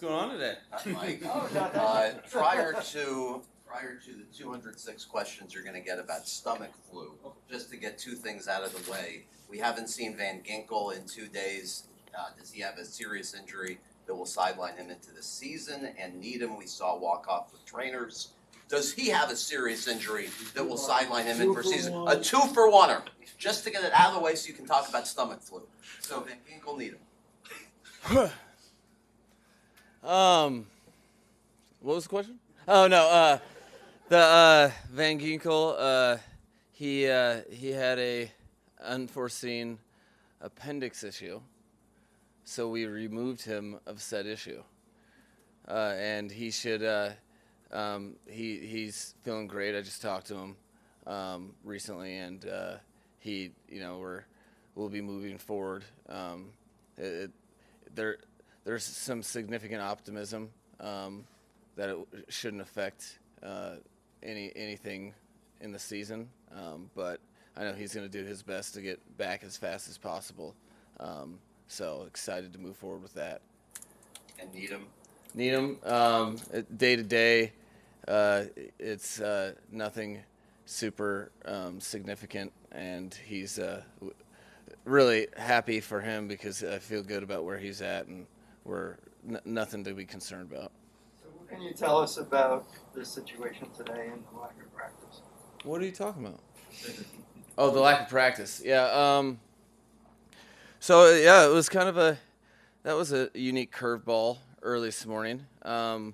going on today? Mike, prior to the 206 questions you're going to get about stomach flu, just to get two things out of the way, we haven't seen Van Ginkel in 2 days. Does he have a serious injury that will sideline him into the season? And Needham, we saw walk off with trainers. Does he have a serious injury that will sideline him in for season? A 2-for-1er, just to get it out of the way so you can talk about stomach flu. So Van Ginkel, Needham. What was the question? Oh no, the Van Ginkel, he had a unforeseen appendix issue, so we removed him of said issue, and he should he's feeling great. I just talked to him recently, and we'll be moving forward. There's some significant optimism that it shouldn't affect anything in the season, but I know he's going to do his best to get back as fast as possible. So excited to move forward with that. And Needham? Needham, day to day, it's nothing super significant, and he's really happy for him because I feel good about where he's at, and we're nothing to be concerned about. So what can you tell us about this situation today and the lack of practice? What are you talking about? Oh, the lack of practice. Yeah. So yeah, it was kind of a unique curveball early this morning. It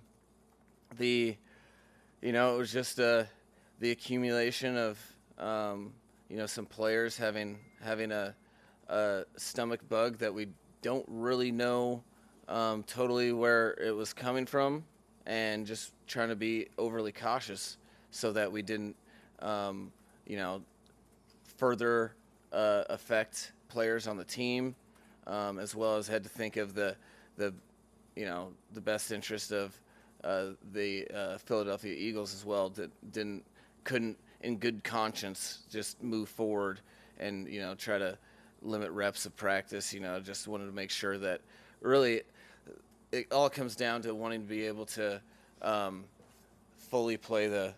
was just the accumulation of some players having a stomach bug that we don't really know totally where it was coming from, and just trying to be overly cautious so that we didn't further affect players on the team, as well as had to think of the best interest of the Philadelphia Eagles as well. That couldn't in good conscience just move forward and try to limit reps of practice. Just wanted to make sure that really it all comes down to wanting to be able to fully play the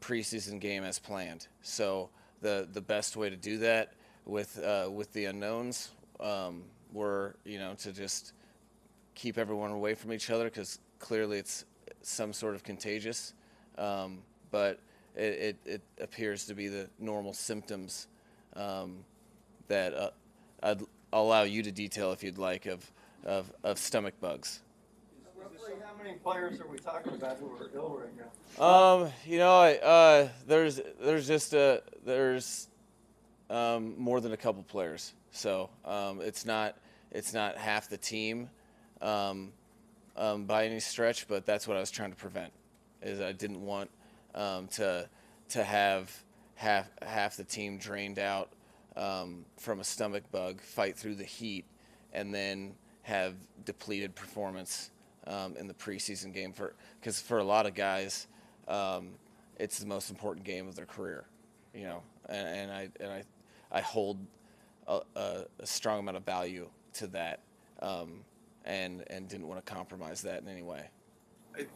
preseason game as planned. So the best way to do that with the unknowns were to just keep everyone away from each other, because clearly it's some sort of contagious, but it appears to be the normal symptoms that I'll allow you to detail if you'd like of stomach bugs. Roughly how many players are we talking about who are ill right now? There's more than a couple players, so it's not half the team by any stretch, but that's what I was trying to prevent. Is I didn't want to have half the team drained out from a stomach bug, fight through the heat, and then have depleted performance in the preseason game, because for a lot of guys, it's the most important game of their career, and I hold a strong amount of value to that, and didn't want to compromise that in any way.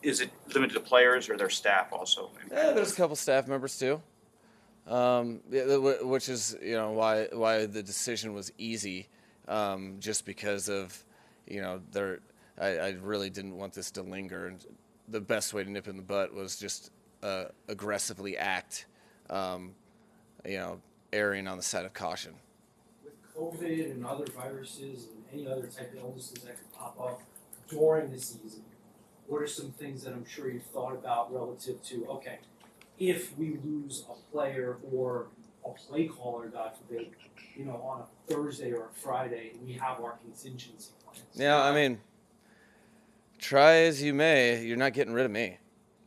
Is it limited to players or their staff also? Yeah, there's a couple staff members too, which is why the decision was easy, just because of I really didn't want this to linger, and the best way to nip in the butt was just aggressively act, erring on the side of caution. With COVID and other viruses and any other type of illnesses that could pop up during the season, what are some things that I'm sure you've thought about relative to, okay, if we lose a player or a play caller, God forbid, on a Thursday or a Friday, we have our contingency plans? Yeah, I mean, try as you may, you're not getting rid of me.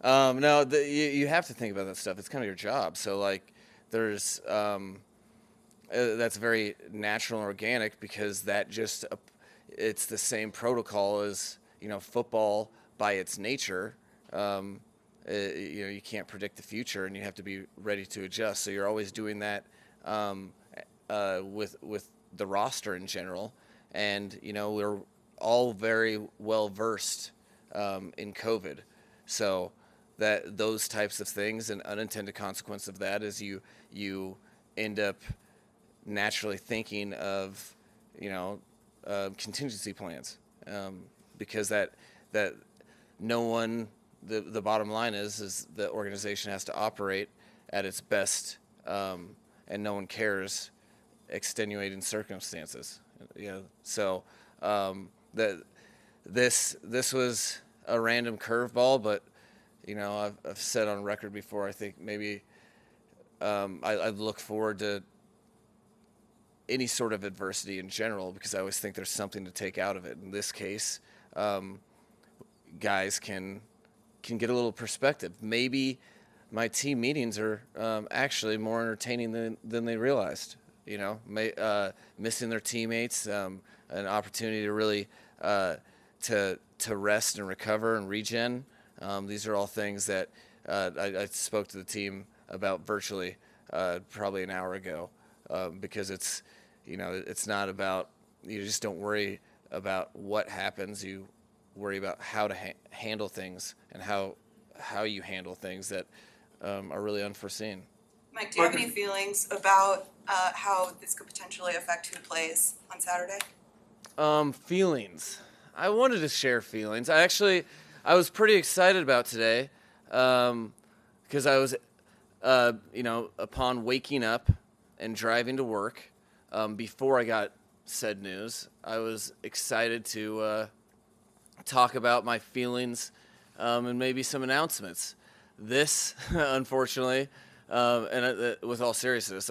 No, you have to think about that stuff. It's kind of your job. So, there's that's very natural and organic, because that it's the same protocol as football by its nature. You can't predict the future, and you have to be ready to adjust. So you're always doing that with the roster in general, and we're all very well versed in COVID. So that those types of things, and unintended consequence of that is you end up naturally thinking of, contingency plans, because that no one, the bottom line is the organization has to operate at its best, and no one cares extenuating circumstances. So that this was a random curveball, but I've said on record before, I think maybe I look forward to any sort of adversity in general, because I always think there's something to take out of it. In this case, guys can get a little perspective. Maybe my team meetings are actually more entertaining than they realized. Missing their teammates, an opportunity to really to rest and recover and regen. These are all things that I spoke to the team about virtually probably an hour ago, because it's not about, you just don't worry about what happens. You worry about how to handle things, and how you handle things that are really unforeseen. Mike, do you have any feelings about how this could potentially affect who plays on Saturday? Feelings. I wanted to share feelings. I was pretty excited about today, because I was, upon waking up and driving to work, before I got said news, I was excited to talk about my feelings, and maybe some announcements. This, unfortunately, and with all seriousness,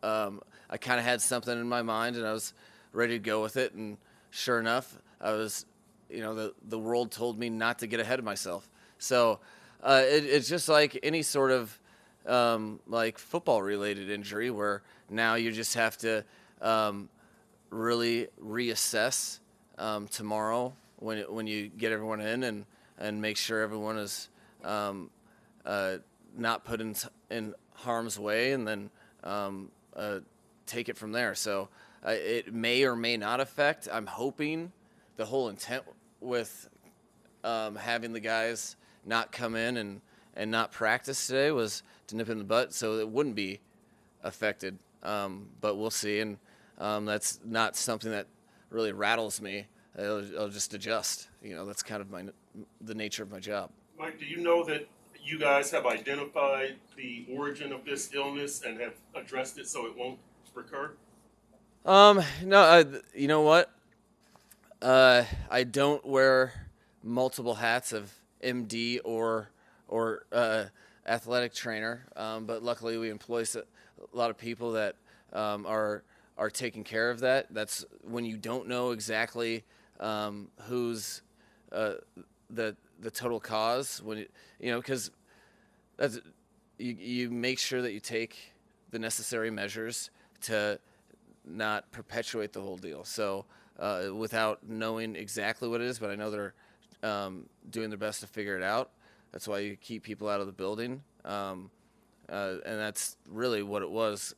I kind of had something in my mind, and I was ready to go with it. And sure enough, I was, the world told me not to get ahead of myself. So it's just like any sort of like football-related injury, where now you just have to really reassess tomorrow when you get everyone in, and make sure everyone is not put in harm's way, and then take it from there. So it may or may not affect. I'm hoping the whole intent with having the guys not come in and not practice today was to nip in the butt so it wouldn't be affected. But we'll see, and that's not something that really rattles me. I'll just adjust. That's kind of the nature of my job. Mike, do you know that you guys have identified the origin of this illness and have addressed it so it won't recur? No, you know what? I don't wear multiple hats of MD or athletic trainer, but luckily we employ a lot of people that are taking care of that. That's when you don't know exactly who's the total cause, when because that's you make sure that you take the necessary measures to not perpetuate the whole deal. So without knowing exactly what it is, but I know they're doing their best to figure it out. That's why you keep people out of the building, and that's really what it was.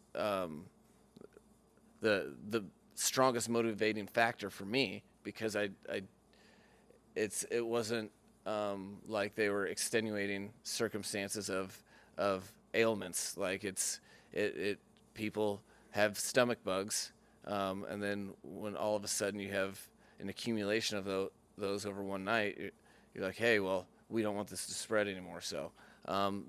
The strongest motivating factor for me, because it wasn't like they were extenuating circumstances of ailments. Like people have stomach bugs, and then when all of a sudden you have an accumulation of those over one night, you're like, hey, well, we don't want this to spread anymore. So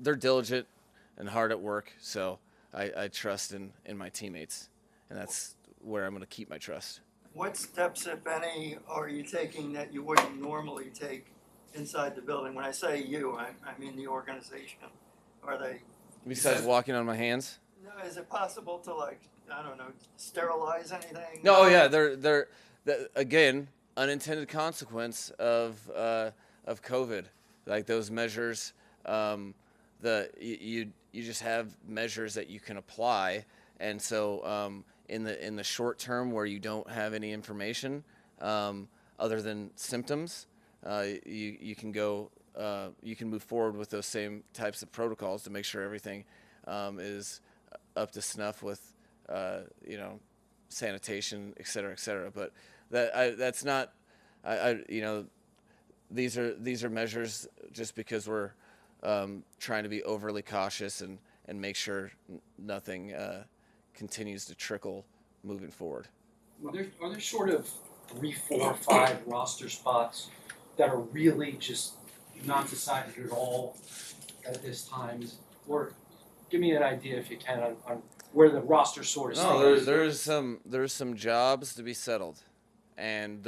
they're diligent and hard at work. So I trust in my teammates, and that's where I'm going to keep my trust. What steps, if any, are you taking that you wouldn't normally take inside the building? When I say you, I mean the organization. Are they? Besides walking on my hands? No, is it possible to, like, I don't know, sterilize anything? No, oh yeah, they're again, unintended consequence of COVID. Like those measures, you just have measures that you can apply, and so in the short term where you don't have any information other than symptoms, you can go you can move forward with those same types of protocols to make sure everything is up to snuff with sanitation, et cetera, et cetera. But that's not. these are measures just because we're trying to be overly cautious and make sure nothing continues to trickle moving forward. Are there sort of 3, 4, 5 roster spots that are really just not decided at all at this time? Or give me an idea if you can on where the roster sort of No, stands. there's some jobs to be settled, and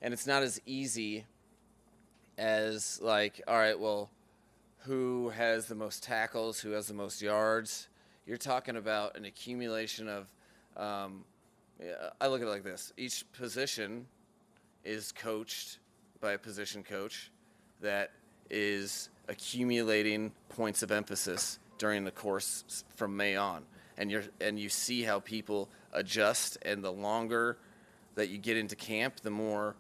it's not as easy as like, all right, well, who has the most tackles, who has the most yards. You're talking about an accumulation of, I look at it like this. Each position is coached by a position coach that is accumulating points of emphasis during the course from May on. And you see how people adjust, and the longer that you get into camp, the more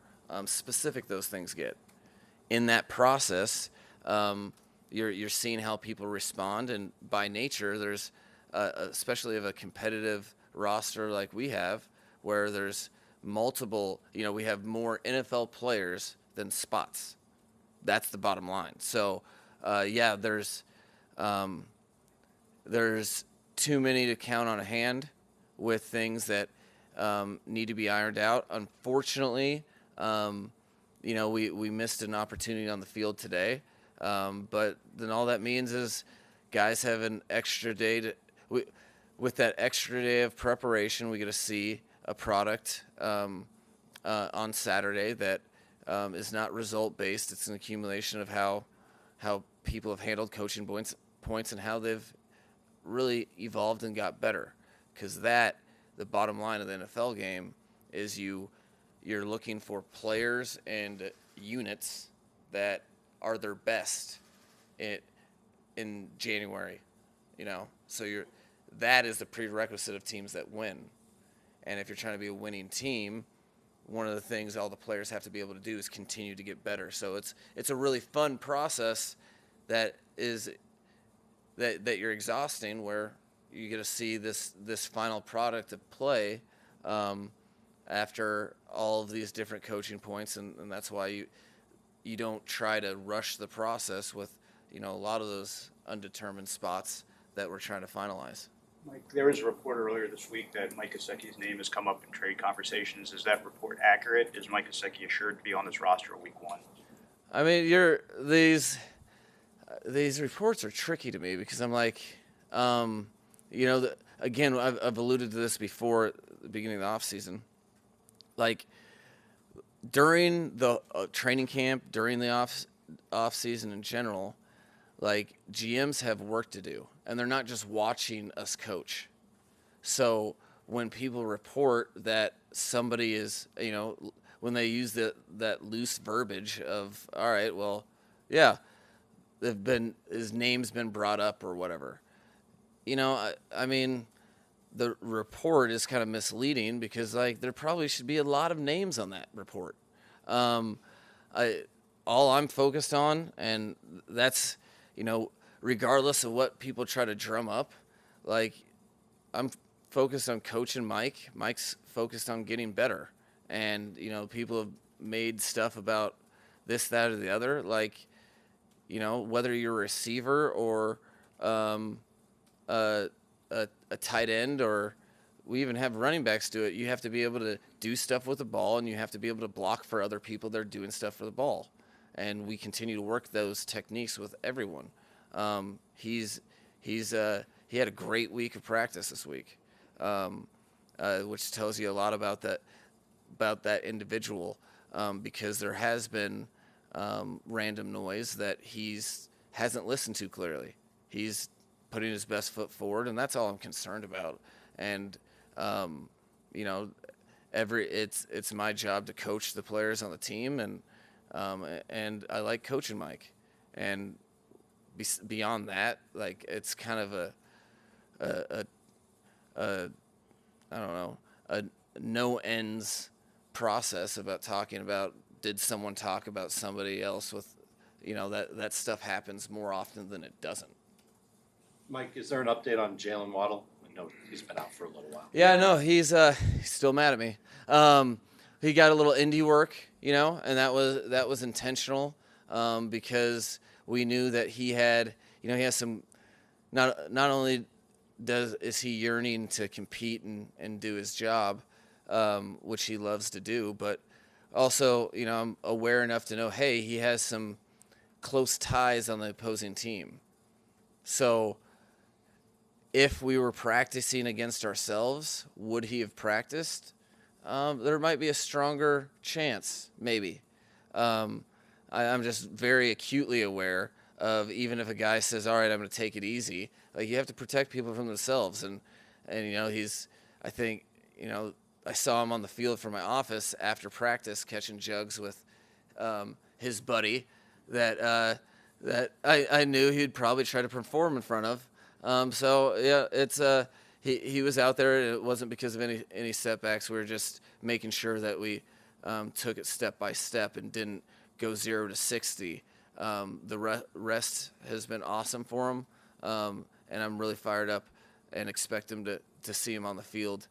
specific those things get. In that process, you're seeing how people respond, and by nature, there's especially of a competitive roster like we have, where there's multiple. We have more NFL players than spots. That's the bottom line. So, there's too many to count on a hand with things that need to be ironed out. Unfortunately, we missed an opportunity on the field today. But then all that means is guys have an extra day with that extra day of preparation, we get to see a product on Saturday that is not result based. It's an accumulation of how people have handled coaching points and how they've really evolved and got better. Because the bottom line of the NFL game is you're looking for players and units that are their best in January, so that is the prerequisite of teams that win. And if you're trying to be a winning team, one of the things all the players have to be able to do is continue to get better. So it's a really fun process that you're exhausting, where you get to see this final product of play after all of these different coaching points, and that's why you don't try to rush the process with a lot of those undetermined spots that we're trying to finalize. Mike, there was a report earlier this week that Mike Gesicki's name has come up in trade conversations. Is that report accurate? Is Mike Gesicki assured to be on this roster week 1? I mean, these reports are tricky to me because I'm like, again, I've alluded to this before at the beginning of the offseason. Like, during the training camp, during the off season in general, like, GMs have work to do, and they're not just watching us coach. So when people report that somebody is, when they use that loose verbiage of, all right, well, yeah, his name's been brought up or whatever. I mean, the report is kind of misleading because, like, there probably should be a lot of names on that report. All I'm focused on, and that's, regardless of what people try to drum up, like, I'm focused on coaching Mike. Mike's focused on getting better. And, people have made stuff about this, that, or the other. Like, whether you're a receiver or a tight end, or we even have running backs do it, you have to be able to do stuff with the ball, and you have to be able to block for other people that are doing stuff for the ball. And we continue to work those techniques with everyone. He had a great week of practice this week, which tells you a lot about that individual, because there has been random noise that hasn't listened to clearly. He's putting his best foot forward, and that's all I'm concerned about. And it's my job to coach the players on the team, and I like coaching Mike. And beyond that, like, it's kind of a I don't know, a no ends process about talking about, did someone talk about somebody else with, that stuff happens more often than it doesn't. Mike, is there an update on Jalen Waddle? I know he's been out for a little while. Yeah, no, he's still mad at me. he got a little indie work, and that was intentional, because we knew that he had, he has some, not only is he yearning to compete and do his job, which he loves to do, but also, I'm aware enough to know, hey, he has some close ties on the opposing team. So if we were practicing against ourselves, would he have practiced? There might be a stronger chance, maybe. I'm just very acutely aware of, even if a guy says, all right, I'm going to take it easy, like, you have to protect people from themselves. And I think, I saw him on the field from my office after practice catching jugs with his buddy that I knew he'd probably try to perform in front of. So yeah, it's he was out there, and it wasn't because of any setbacks. We were just making sure that we took it step by step and didn't go 0 to 60. The rest has been awesome for him, and I'm really fired up and expect him to see him on the field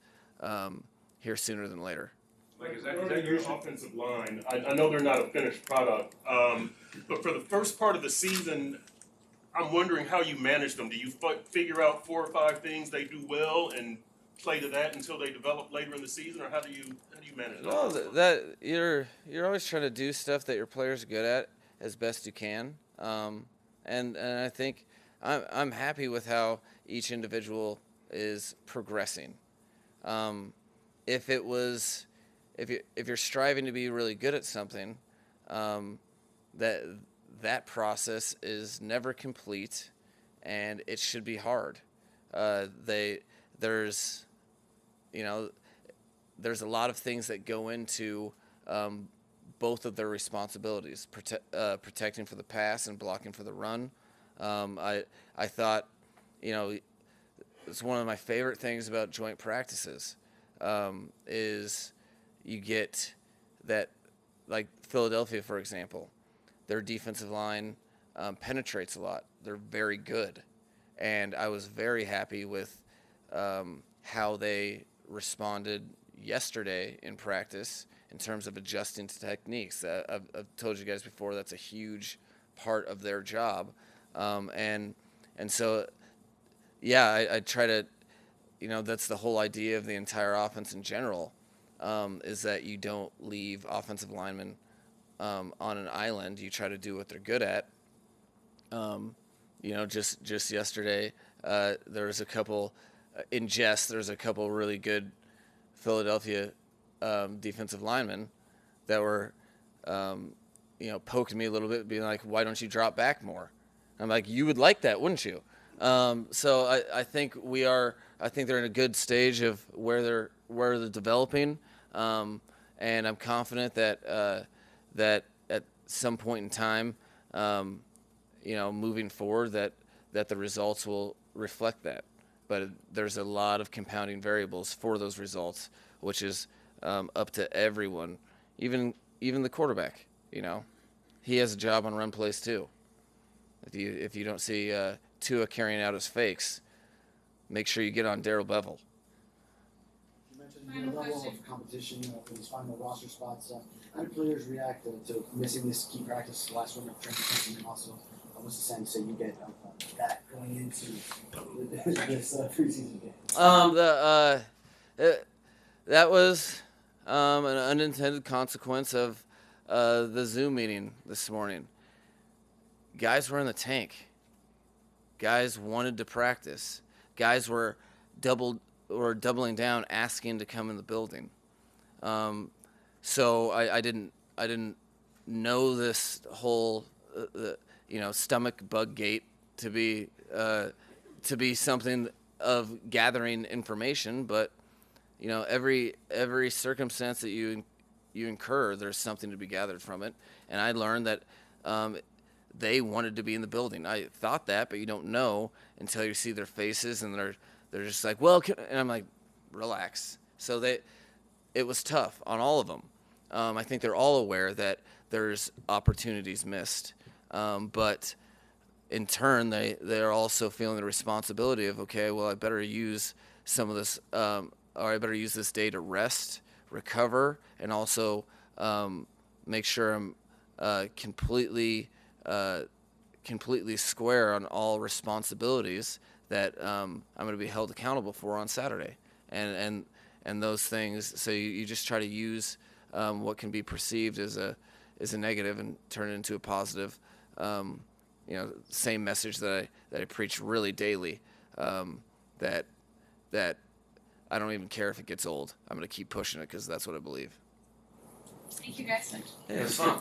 here sooner than later. Like, is that your offensive line? I know they're not a finished product, but for the first part of the season, I'm wondering how you manage them. Do you figure out 4 or 5 things they do well and play to that until they develop later in the season, or how do you manage that? Well, that you're always trying to do stuff that your players are good at as best you can, and I think I'm happy with how each individual is progressing. If you're striving to be really good at something, that process is never complete, and it should be hard. There's a lot of things that go into both of their responsibilities, protecting for the pass and blocking for the run. I thought, it's one of my favorite things about joint practices, is you get that, like Philadelphia, for example, their defensive line penetrates a lot. They're very good. And I was very happy with how they responded yesterday in practice in terms of adjusting to techniques. I've told you guys before, that's a huge part of their job. And so, yeah, I try to, that's the whole idea of the entire offense in general, is that you don't leave offensive linemen on an island. You try to do what they're good at. Just yesterday, there was a couple, there's a couple really good Philadelphia defensive linemen that were, poking me a little bit, being like, why don't you drop back more? I'm like, you would like that, wouldn't you? So I think I think they're in a good stage of where they're developing, and I'm confident that that at some point in time, moving forward, that the results will reflect that. But there's a lot of compounding variables for those results, which is up to everyone, even the quarterback. He has a job on run plays too. If you don't see Tua carrying out his fakes, make sure you get on Darrell Bevel. You mentioned the level of competition for these final roster spots. How do players react to missing this key practice last one of training camp, and also what's the sense that you get of that going into this preseason game? That was an unintended consequence of the Zoom meeting this morning. Guys were in the tank. Guys wanted to practice. Guys were doubling down, asking to come in the building. So I didn't know this whole stomach bug gate to be something of gathering information, but every circumstance that you incur, there's something to be gathered from it. And I learned that they wanted to be in the building. I thought that, but you don't know until you see their faces, and they're just like, well, and I'm like, relax. So it was tough on all of them. I think they're all aware that there's opportunities missed, but in turn, they're also feeling the responsibility of, okay, well, I better use some of this, or I better use this day to rest recover and also make sure I'm completely square on all responsibilities that I'm going to be held accountable for on Saturday, and those things. So you just try to use what can be perceived as a negative and turn it into a positive. Same message that I preach really daily. That I don't even care if it gets old. I'm going to keep pushing it because that's what I believe. Thank you guys. Yeah, it's fun.